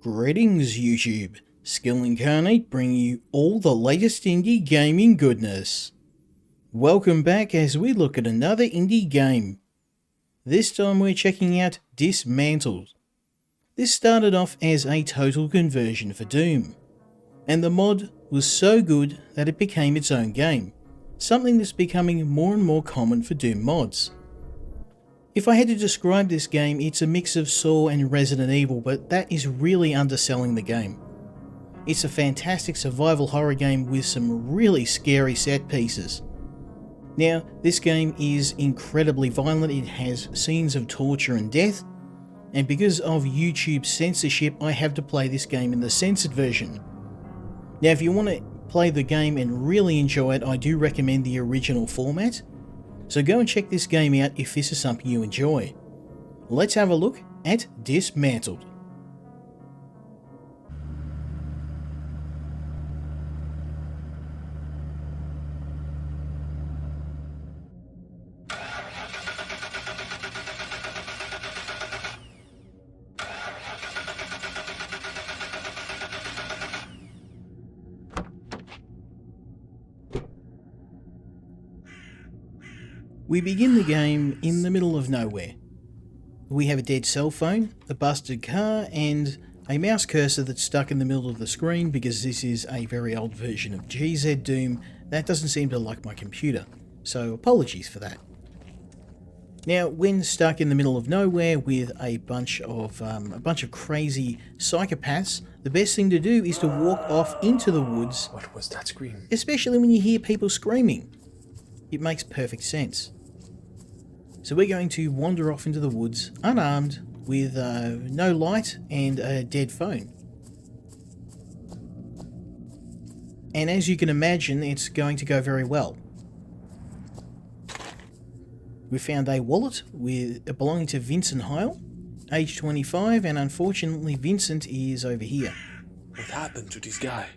Greetings YouTube, Skill Incarnate bringing you all the latest indie gaming goodness. Welcome back as we look at another indie game. This time we're checking out Dismantled. This started off as a total conversion for Doom, and the mod was so good that it became its own game, something that's becoming more and more common for Doom mods. If I had to describe this game, it's a mix of Saw and Resident Evil, but that is really underselling the game. It's a fantastic survival horror game with some really scary set pieces. Now, this game is incredibly violent, it has scenes of torture and death, and because of YouTube censorship, I have to play this game in the censored version. Now, if you want to play the game and really enjoy it, I do recommend the original format. So go and check this game out if this is something you enjoy. Let's have a look at Dismantled. We begin the game in the middle of nowhere. We have a dead cell phone, a busted car, and a mouse cursor that's stuck in the middle of the screen because this is a very old version of GZ Doom that doesn't seem to like my computer, so apologies for that. Now, when stuck in the middle of nowhere with a bunch of crazy psychopaths, the best thing to do is to walk off into the woods. What was that scream? Especially when you hear people screaming. It makes perfect sense. So we're going to wander off into the woods, unarmed, with no light and a dead phone. And as you can imagine, it's going to go very well. We found a wallet belonging to Vincent Heil, age 25, and unfortunately Vincent is over here. What happened to this guy?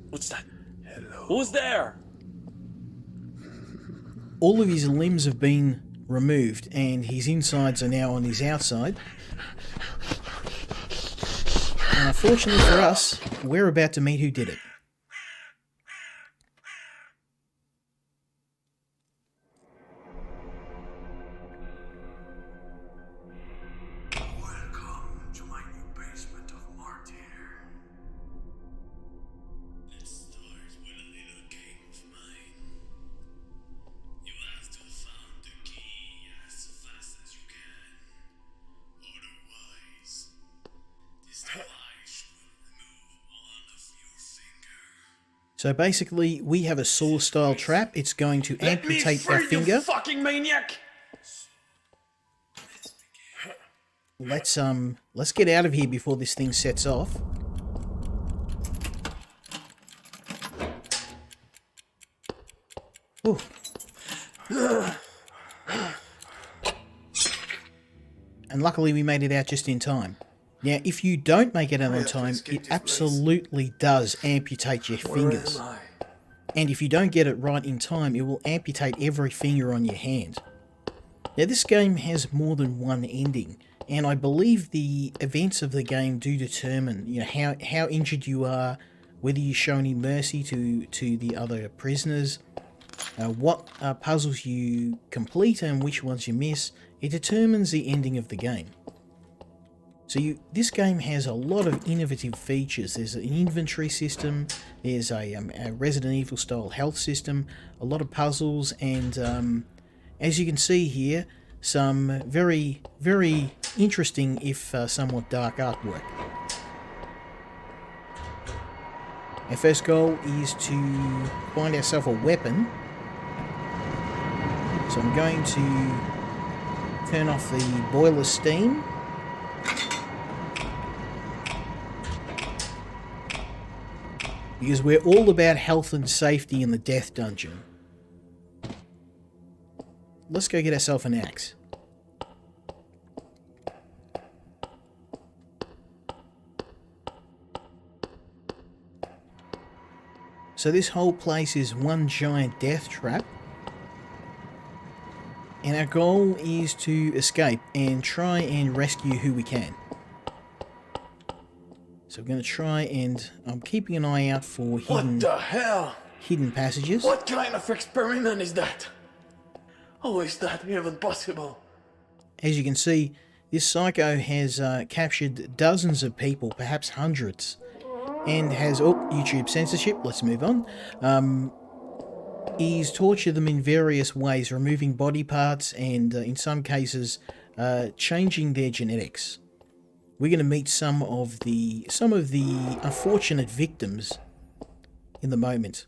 What's that? Hello? Who's there? All of his limbs have been removed and his insides are now on his outside. And unfortunately for us, we're about to meet who did it. Welcome to my new basement of martyr. Let's start with a little game of mine. You have to find the key as fast as you can. Otherwise, this device will remove one of your fingers. So basically, we have a saw-style trap. It's going to amputate our finger. You fucking maniac! Let's get out of here before this thing sets off. Ooh. And luckily we made it out just in time. Now, if you don't make it out on time, it absolutely does amputate your fingers. And if you don't get it right in time, it will amputate every finger on your hand. Now, this game has more than one ending, and I believe the events of the game do determine, how injured you are, whether you show any mercy to the other prisoners, what puzzles you complete and which ones you miss. It determines the ending of the game. So this game has a lot of innovative features. There's an inventory system, there's a Resident Evil style health system, a lot of puzzles, and as you can see here, some very, very interesting, if somewhat dark artwork. Our first goal is to find ourselves a weapon. So I'm going to turn off the boiler steam. Because we're all about health and safety in the death dungeon. Let's go get ourselves an axe. So this whole place is one giant death trap. And our goal is to escape and try and rescue who we can. So we're going to try and I'm keeping an eye out for What the hell? hidden passages. What kind of experiment is that? How is that even possible? As you can see, this psycho has captured dozens of people, perhaps hundreds, and has... Oh, YouTube censorship, let's move on. He's tortured them in various ways, removing body parts and, in some cases, changing their genetics. We're going to meet some of the unfortunate victims in the moment.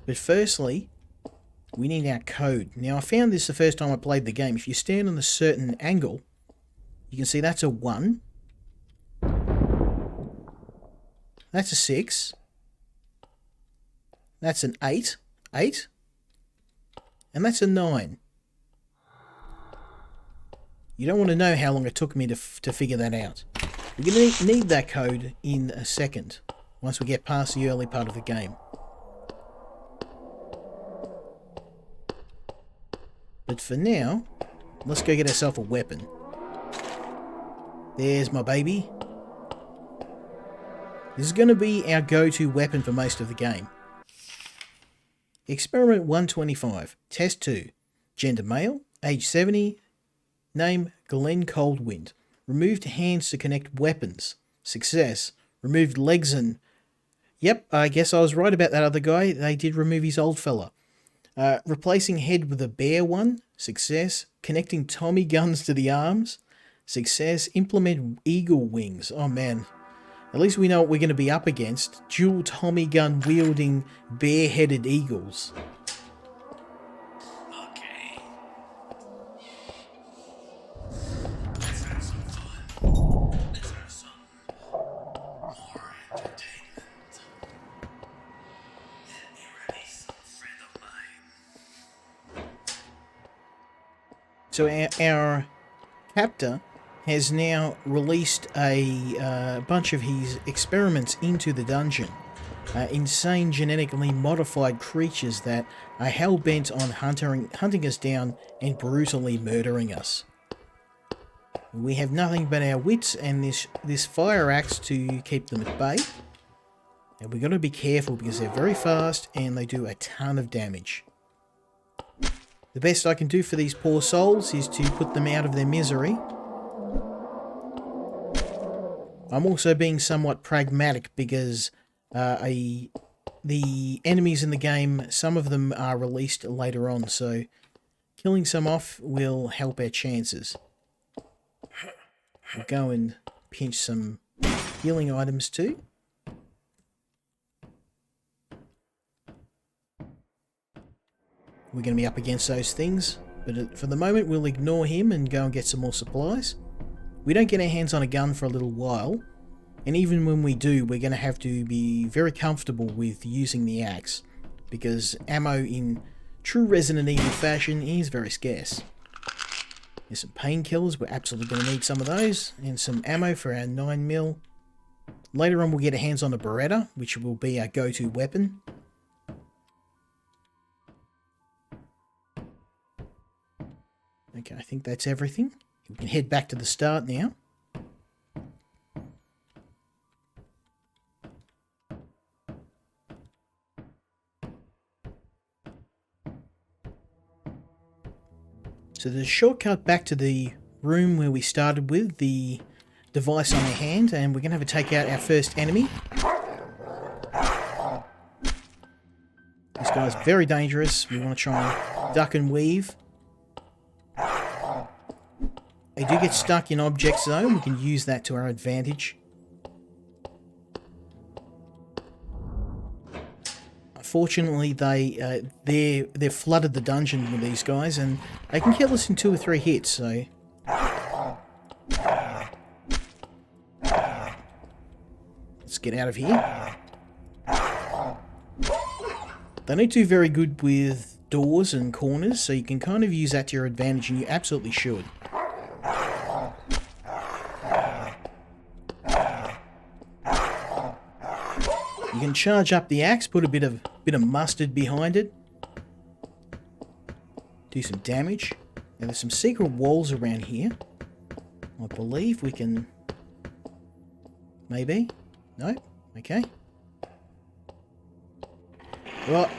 But firstly, we need our code. Now, I found this the first time I played the game. If you stand on a certain angle, you can see that's a 1. That's a 6. That's an 8. 8. And that's a 9. You don't want to know how long it took me to figure that out. We're going to need that code in a second, once we get past the early part of the game. But for now, let's go get ourselves a weapon. There's my baby. This is going to be our go-to weapon for most of the game. Experiment 125. Test 2. Gender male. Age 70. Name Glenn Coldwind. Removed hands to connect weapons. Success. Removed legs and... Yep, I guess I was right about that other guy. They did remove his old fella. Replacing head with a bare one. Success. Connecting Tommy guns to the arms. Success. Implement eagle wings. Oh man. At least we know what we're going to be up against. Dual Tommy gun wielding bare-headed eagles. Okay. Let's have some fun. Let's have some more entertainment. Let me release some friend of mine. So our captor has now released a bunch of his experiments into the dungeon. Insane genetically modified creatures that are hell-bent on hunting us down and brutally murdering us. We have nothing but our wits and this fire axe to keep them at bay. And we've got to be careful because they're very fast and they do a ton of damage. The best I can do for these poor souls is to put them out of their misery. I'm also being somewhat pragmatic because the enemies in the game, some of them are released later on, so killing some off will help our chances. We'll go and pinch some healing items too. We're going to be up against those things, but for the moment we'll ignore him and go and get some more supplies. We don't get our hands on a gun for a little while, and even when we do, we're going to have to be very comfortable with using the axe, because ammo in true Resident Evil fashion is very scarce. There's some painkillers, we're absolutely going to need some of those, and some ammo for our 9mm. Later on we'll get our hands on a Beretta, which will be our go-to weapon. Okay, I think that's everything. We can head back to the start now. So there's a shortcut back to the room where we started with the device on our hand, and we're going to have to take out our first enemy. This guy's very dangerous. We want to try and duck and weave. They do get stuck in objects though, and we can use that to our advantage. Unfortunately, they've flooded the dungeon with these guys, and they can kill us in 2 or 3 hits, so... Let's get out of here. They don't do very good with doors and corners, so you can kind of use that to your advantage, and you absolutely should. You can charge up the axe, put a bit of mustard behind it. Do some damage. Now there's some secret walls around here. I believe we can Maybe? No? Okay. Right.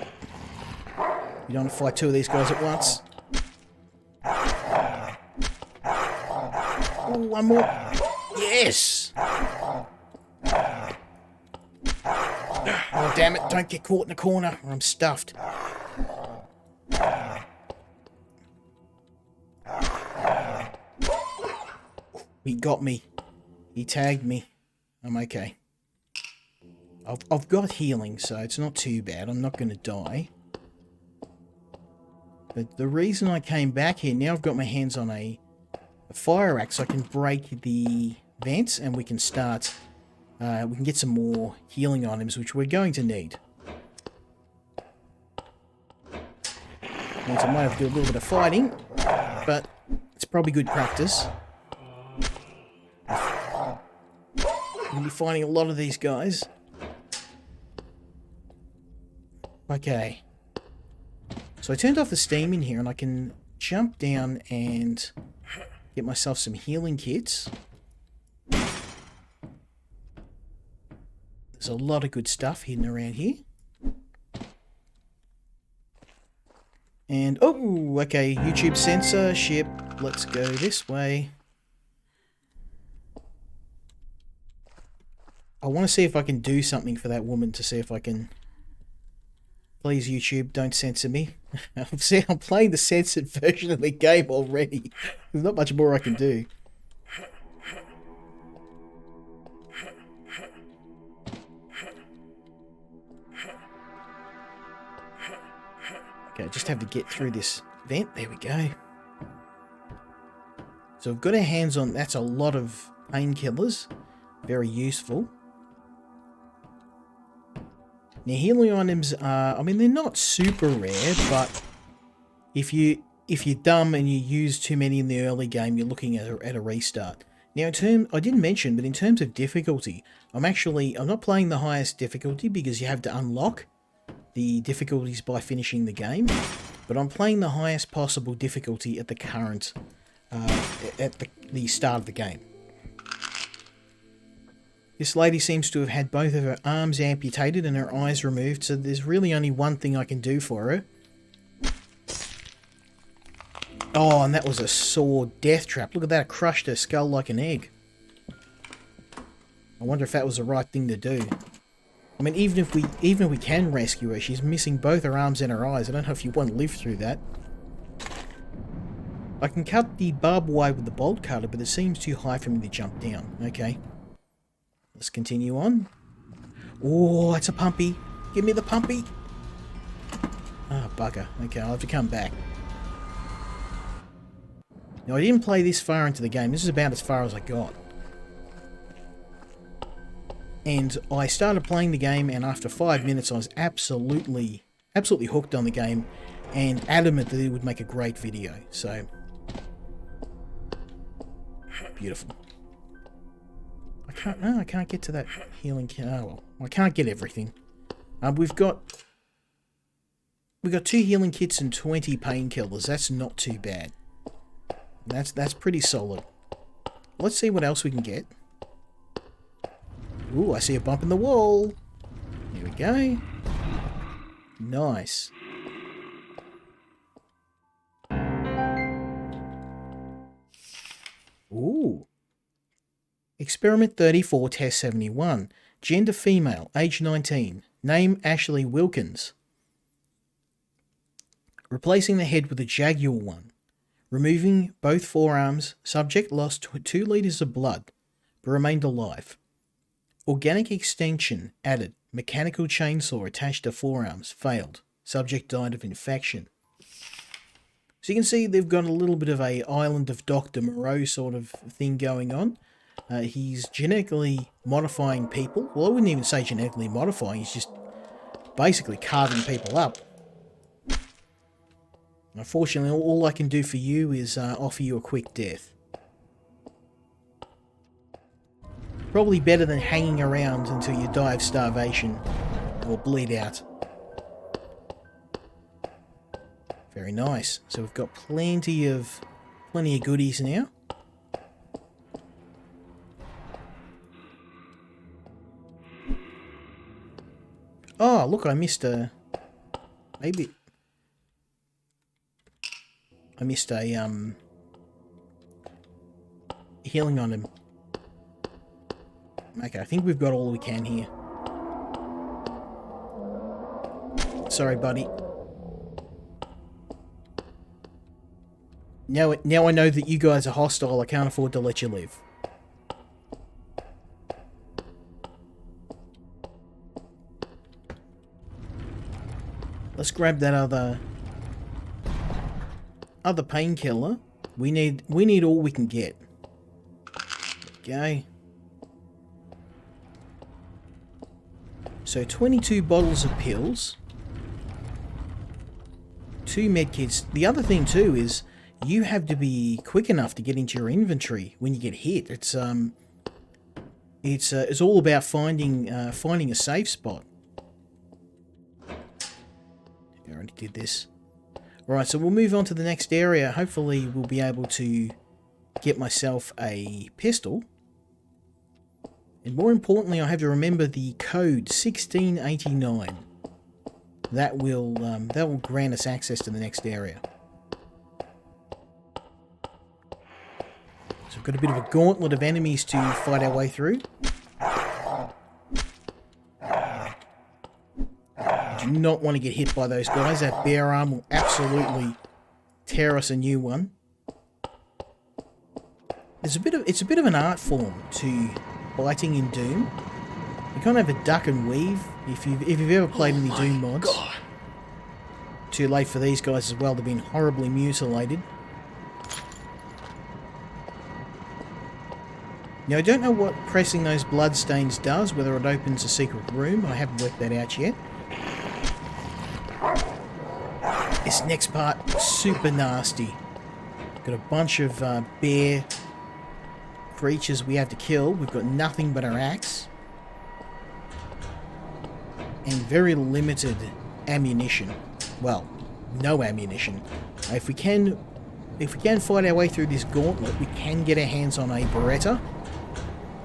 You don't want to fight two of these guys at once. Oh, one more. Yes! Oh, damn it. Don't get caught in the corner or I'm stuffed. He got me. He tagged me. I'm okay. I've got healing, so it's not too bad. I'm not going to die. But the reason I came back here, now I've got my hands on a fire axe, I can break the vents and we can start, we can get some more healing items, which we're going to need. Means I might have to do a little bit of fighting, but it's probably good practice. I'm going to be fighting a lot of these guys. Okay. So I turned off the steam in here and I can jump down and get myself some healing kits. There's a lot of good stuff hidden around here. And, oh, okay, YouTube censorship. Let's go this way. I want to see if I can do something for that woman to see if I can... Please, YouTube, don't censor me. I'm playing the censored version of the game already. There's not much more I can do. Okay, I just have to get through this vent. There we go. So we've got our hands on... That's a lot of painkillers. Very useful. Now, healing items are, I mean, they're not super rare, but if you're dumb and you use too many in the early game, you're looking at a restart. Now, I didn't mention, but in terms of difficulty, I'm not playing the highest difficulty because you have to unlock the difficulties by finishing the game, but I'm playing the highest possible difficulty at the current, at the start of the game. This lady seems to have had both of her arms amputated and her eyes removed, so there's really only one thing I can do for her. Oh, and that was a sore death trap. Look at that, it crushed her skull like an egg. I wonder if that was the right thing to do. I mean, even if we can rescue her, she's missing both her arms and her eyes. I don't know if you want to live through that. I can cut the barbed wire with the bolt cutter, but it seems too high for me to jump down. Okay. Let's continue on. Oh, it's a pumpy. Give me the pumpy. Ah, bugger. Okay, I'll have to come back. Now, I didn't play this far into the game. This is about as far as I got. And I started playing the game, and after 5 minutes, I was absolutely hooked on the game, and adamant that it would make a great video. So, beautiful. I can't get to that healing kit. Oh, well, I can't get everything. We've got 2 healing kits and 20 painkillers. That's not too bad. That's pretty solid. Let's see what else we can get. Ooh, I see a bump in the wall. Here we go. Nice. Ooh. Experiment 34, Test 71. Gender female, age 19. Name Ashley Wilkins. Replacing the head with a jaguar one. Removing both forearms. Subject lost 2 liters of blood, but remained alive. Organic extension added. Mechanical chainsaw attached to forearms. Failed. Subject died of infection. So you can see they've got a little bit of a Island of Dr. Moreau sort of thing going on. He's genetically modifying people. Well, I wouldn't even say genetically modifying. He's just basically carving people up. Unfortunately, all I can do for you is offer you a quick death. Probably better than hanging around until you die of starvation or bleed out. Very nice. So we've got plenty of goodies now. Oh, look, I missed a... Maybe... I missed a, healing on him. Okay, I think we've got all we can here. Sorry, buddy. Now I know that you guys are hostile. I can't afford to let you live. Let's grab that other painkiller. We need all we can get. Okay. So 22 bottles of pills. 2 medkits. The other thing too is you have to be quick enough to get into your inventory when you get hit. It's all about finding a safe spot. I already did this. Right, so we'll move on to the next area. Hopefully we'll be able to get myself a pistol. And more importantly, I have to remember the code 1689. That will grant us access to the next area. So we've got a bit of a gauntlet of enemies to fight our way through. Do not want to get hit by those guys. That bear arm will absolutely tear us a new one. It's a bit of an art form to biting in Doom. You kind of have a duck and weave if you've ever played any Doom mods. God. Too late for these guys as well. They've been horribly mutilated. Now I don't know what pressing those bloodstains does, whether it opens a secret room. I haven't worked that out yet. This next part, super nasty. Got a bunch of bear creatures we have to kill. We've got nothing but our axe. And very limited ammunition. Well, no ammunition. If we can fight our way through this gauntlet, we can get our hands on a Beretta.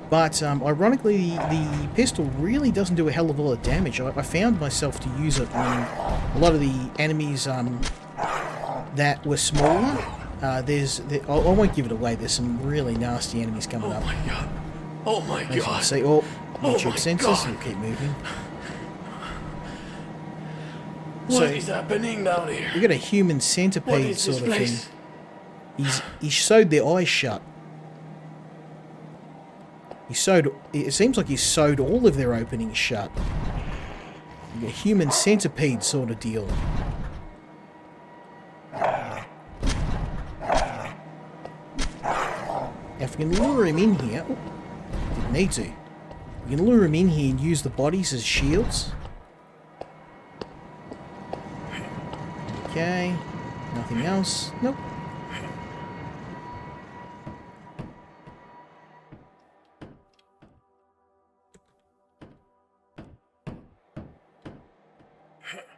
But ironically, the pistol really doesn't do a hell of a lot of damage. I found myself to use it on a lot of the enemies that were smaller. I won't give it away. There's some really nasty enemies coming up. Oh my god. Oh my As you god. can see, oh, Oh YouTube my sensors. God. We'll keep moving. What is happening down here? We got a human What centipede is this sort of place? thing. He sewed their eyes shut. It seems like he sewed all of their openings shut. Like a human centipede sort of deal. If we can lure him in here... Oh, didn't need to. We can lure him in here and use the bodies as shields. Okay. Nothing else. Nope.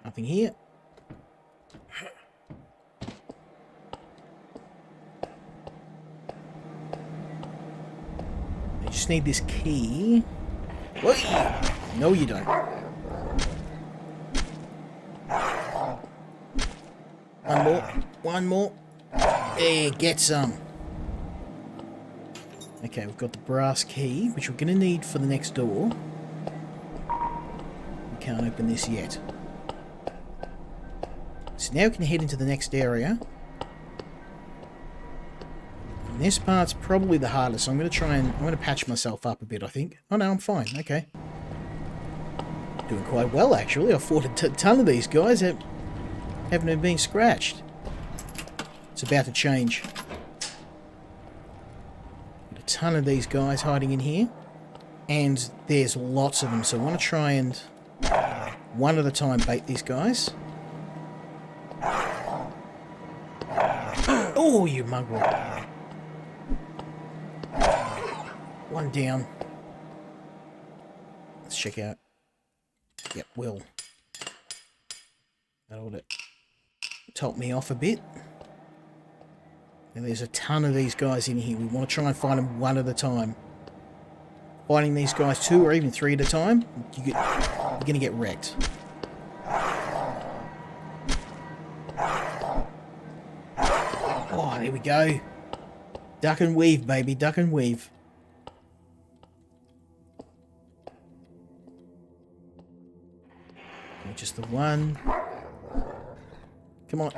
Nothing here. I just need this key. Wait. No, you don't. One more. One more. There, get some. Okay, we've got the brass key, which we're going to need for the next door. We can't open this yet. So now we can head into the next area. And this part's probably the hardest, so I'm going to patch myself up a bit, I think. Oh no, I'm fine, okay. Doing quite well, actually. I fought a ton of these guys, haven't even been scratched. It's about to change. Got a ton of these guys hiding in here. And there's lots of them, so I want to try and one at a time bait these guys. Oh, you mongrel. One down. Let's check out. Yep, will. That ought to top me off a bit. And there's a ton of these guys in here. We want to try and find them one at a time. Fighting these guys 2 or even 3 at a time, you get You're gonna get wrecked. Oh, there we go. Duck and weave, baby. Duck and weave. Just the one. Come on.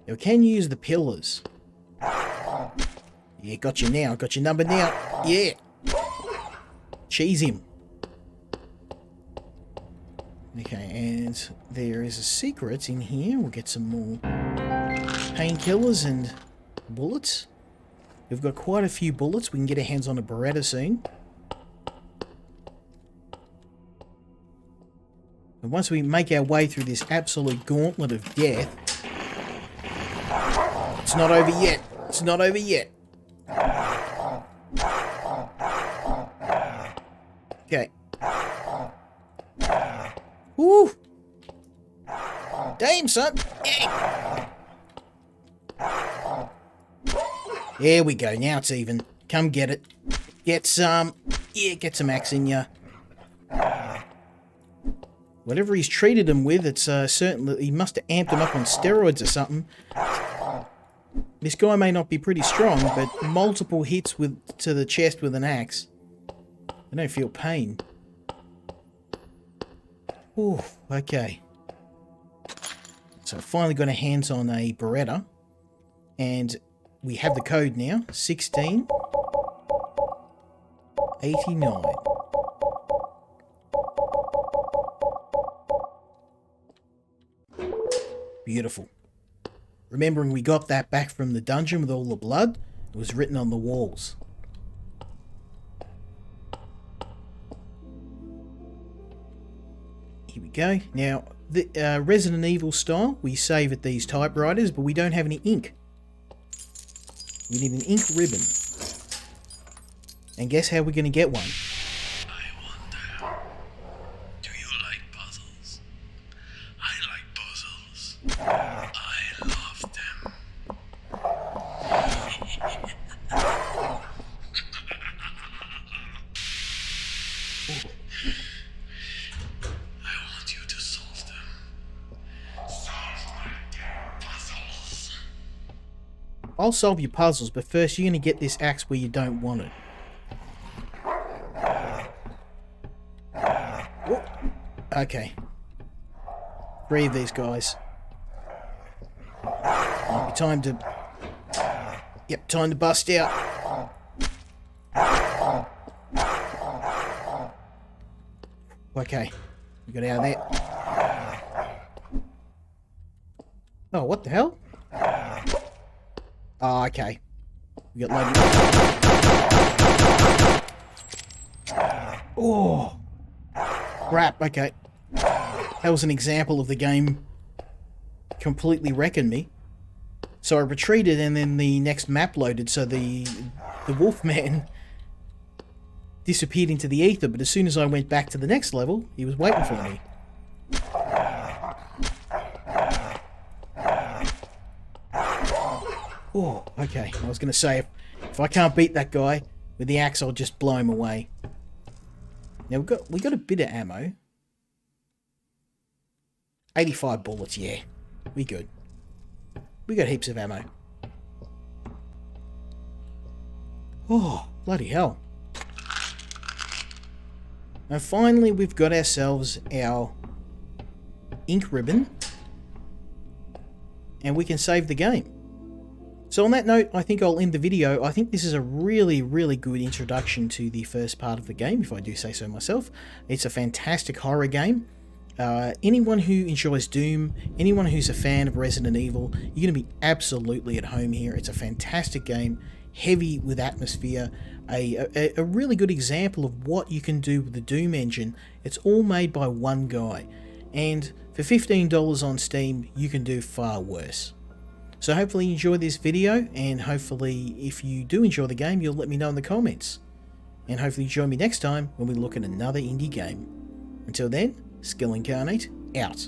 You can use the pillars. Yeah, got you now. Got your number now. Yeah. Cheese him. Okay, and there is a secret in here. We'll get some more painkillers and bullets. We've got quite a few bullets. We can get our hands on a Beretta soon. And once we make our way through this absolute gauntlet of death... It's not over yet. It's not over yet. Okay. Woo! Damn, son. Yeah. There we go. Now it's even. Come get it. Get some. Yeah, get some axe in ya. Whatever he's treated him with, it's certainly... He must have amped him up on steroids or something. This guy may not be pretty strong, but multiple hits to the chest with an axe. I don't feel pain. Ooh, okay. So I finally got our hands on a Beretta. And we have the code now. 1689. Beautiful. Remembering we got that back from the dungeon with all the blood, it was written on the walls. Here we go. Now, the Resident Evil style, we save at these typewriters, but we don't have any ink. We need an ink ribbon. And guess how we're going to get one? I wonder, do you like puzzles? I like puzzles. I love them. I want you to solve them. Solve my damn puzzles. I'll solve your puzzles, but first you're going to get this axe where you don't want it. Whoop. Okay. 3 of these guys. Might be time to... Yep, time to bust out. Okay. We got out of there. Oh, what the hell? Oh, okay. We got loaded. Oh. Crap, okay. That was an example of the game completely wrecking me. So I retreated and then the next map loaded, so the Wolfman disappeared into the ether, but as soon as I went back to the next level, he was waiting for me. Oh, okay. I was going to say, if I can't beat that guy with the axe, I'll just blow him away. Now, we got a bit of ammo. 85 bullets, yeah. We good. We got heaps of ammo. Oh, bloody hell. And finally, we've got ourselves our ink ribbon. And we can save the game. So on that note, I think I'll end the video. I think this is a really, really good introduction to the first part of the game, if I do say so myself. It's a fantastic horror game. Anyone who enjoys Doom, anyone who's a fan of Resident Evil, you're going to be absolutely at home here. It's a fantastic game, heavy with atmosphere, a really good example of what you can do with the Doom engine. It's all made by one guy, and for $15 on Steam, you can do far worse. So hopefully you enjoyed this video, and hopefully if you do enjoy the game, you'll let me know in the comments. And hopefully join me next time when we look at another indie game. Until then, Skill Incarnate, out.